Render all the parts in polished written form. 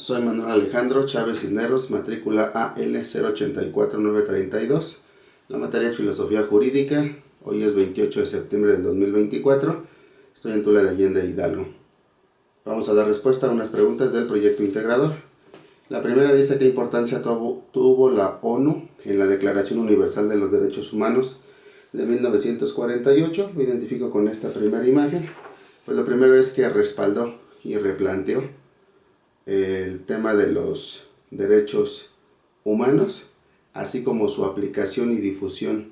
Soy Manuel Alejandro Chávez Cisneros, matrícula AL084932. La materia es Filosofía Jurídica. Hoy es 28 de septiembre del 2024. Estoy en Tula de Allende, Hidalgo. Vamos a dar respuesta a unas preguntas del proyecto integrador. La primera dice: ¿qué importancia tuvo la ONU en la Declaración Universal de los Derechos Humanos de 1948? Lo identifico con esta primera imagen. Pues lo primero es que respaldó y replanteó el tema de los derechos humanos, así como su aplicación y difusión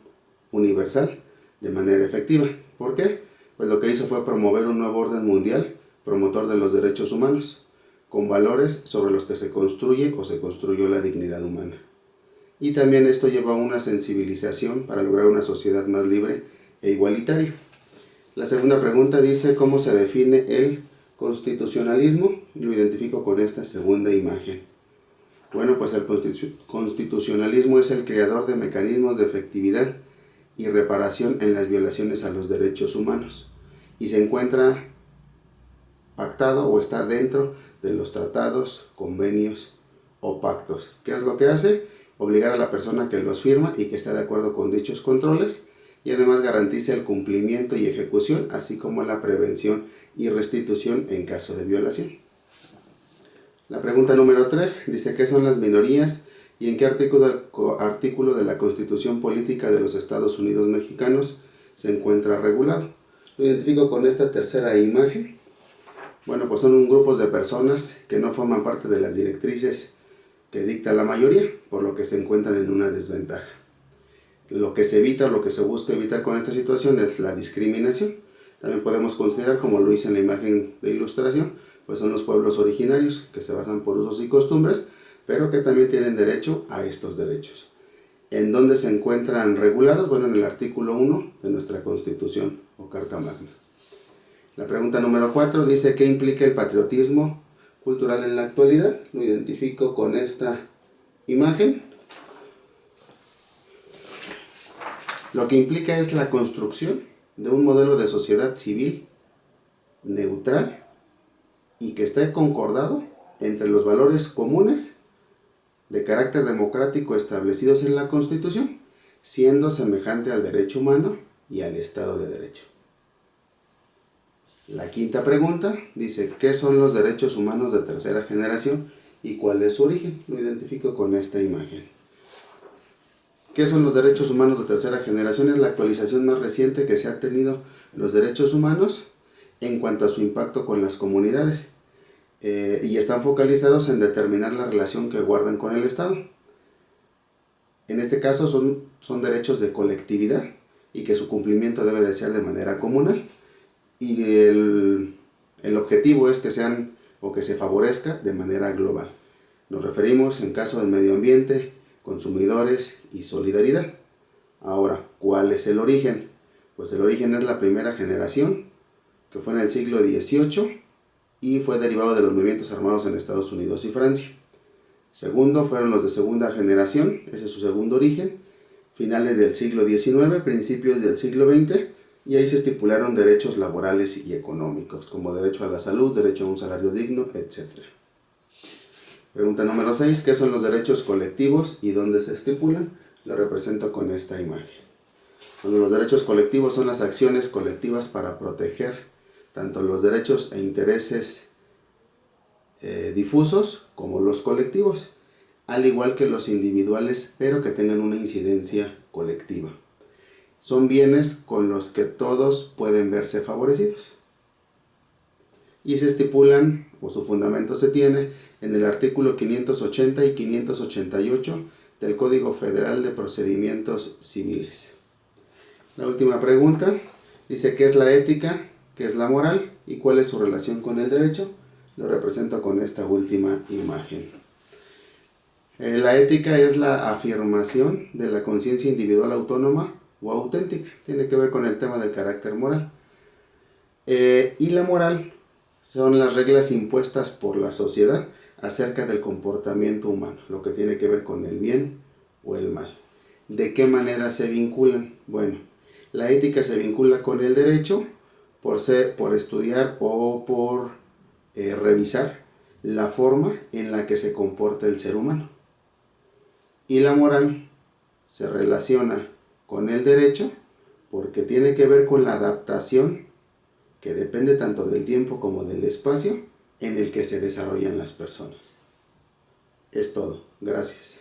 universal de manera efectiva. ¿Por qué? Pues lo que hizo fue promover un nuevo orden mundial, promotor de los derechos humanos, con valores sobre los que se construye o se construyó la dignidad humana. Y también esto lleva a una sensibilización para lograr una sociedad más libre e igualitaria. La segunda pregunta dice: ¿cómo se define el constitucionalismo? Lo identifico con esta segunda imagen. Bueno, pues el constitucionalismo es el creador de mecanismos de efectividad y reparación en las violaciones a los derechos humanos, y se encuentra pactado o está dentro de los tratados, convenios o pactos. ¿Qué es lo que hace? Obligar a la persona que los firma y que esté de acuerdo con dichos controles, y además garantiza el cumplimiento y ejecución, así como la prevención y restitución en caso de violación. La pregunta número 3 dice: ¿qué son las minorías y en qué artículo de la Constitución Política de los Estados Unidos Mexicanos se encuentra regulado? Lo identifico con esta tercera imagen. Bueno, pues son grupos de personas que no forman parte de las directrices que dicta la mayoría, por lo que se encuentran en una desventaja. Lo que se evita o lo que se busca evitar con esta situación es la discriminación. También podemos considerar, como lo hice en la imagen de ilustración, pues son los pueblos originarios que se basan por usos y costumbres, pero que también tienen derecho a estos derechos. ¿En dónde se encuentran regulados? Bueno, en el artículo 1 de nuestra Constitución o Carta Magna. La pregunta número 4 dice: ¿qué implica el patriotismo cultural en la actualidad? Lo identifico con esta imagen. Lo que implica es la construcción de un modelo de sociedad civil neutral y que esté concordado entre los valores comunes de carácter democrático establecidos en la Constitución, siendo semejante al derecho humano y al Estado de Derecho. La quinta pregunta dice: ¿qué son los derechos humanos de tercera generación y cuál es su origen? Lo identifico con esta imagen. ¿Qué son los derechos humanos de tercera generación? Es la actualización más reciente que se ha tenido los derechos humanos en cuanto a su impacto con las comunidades, y están focalizados en determinar la relación que guardan con el Estado. En este caso son derechos de colectividad y que su cumplimiento debe de ser de manera comunal, y el objetivo es que sean o que se favorezca de manera global. Nos referimos en caso del medio ambiente, consumidores y solidaridad. Ahora, ¿cuál es el origen? Pues el origen es la primera generación, que fue en el siglo XVIII y fue derivado de los movimientos armados en Estados Unidos y Francia. Segundo, fueron los de segunda generación, ese es su segundo origen, finales del siglo XIX, principios del siglo XX, y ahí se estipularon derechos laborales y económicos, como derecho a la salud, derecho a un salario digno, etc. Pregunta número 6, ¿qué son los derechos colectivos y dónde se estipulan? Lo represento con esta imagen. Bueno, los derechos colectivos son las acciones colectivas para proteger tanto los derechos e intereses difusos como los colectivos, al igual que los individuales, pero que tengan una incidencia colectiva. Son bienes con los que todos pueden verse favorecidos. Y se estipulan, o su fundamento se tiene, en el artículo 580 y 588 del Código Federal de Procedimientos Civiles. La última pregunta dice: ¿qué es la ética? ¿Qué es la moral? ¿Y cuál es su relación con el derecho? Lo represento con esta última imagen. La ética es la afirmación de la conciencia individual autónoma o auténtica. Tiene que ver con el tema del carácter moral. Y la moral son las reglas impuestas por la sociedad acerca del comportamiento humano, lo que tiene que ver con el bien o el mal. ¿De qué manera se vinculan? Bueno, la ética se vincula con el derecho por estudiar o por revisar la forma en la que se comporta el ser humano. Y la moral se relaciona con el derecho porque tiene que ver con la adaptación que depende tanto del tiempo como del espacio en el que se desarrollan las personas. Es todo. Gracias.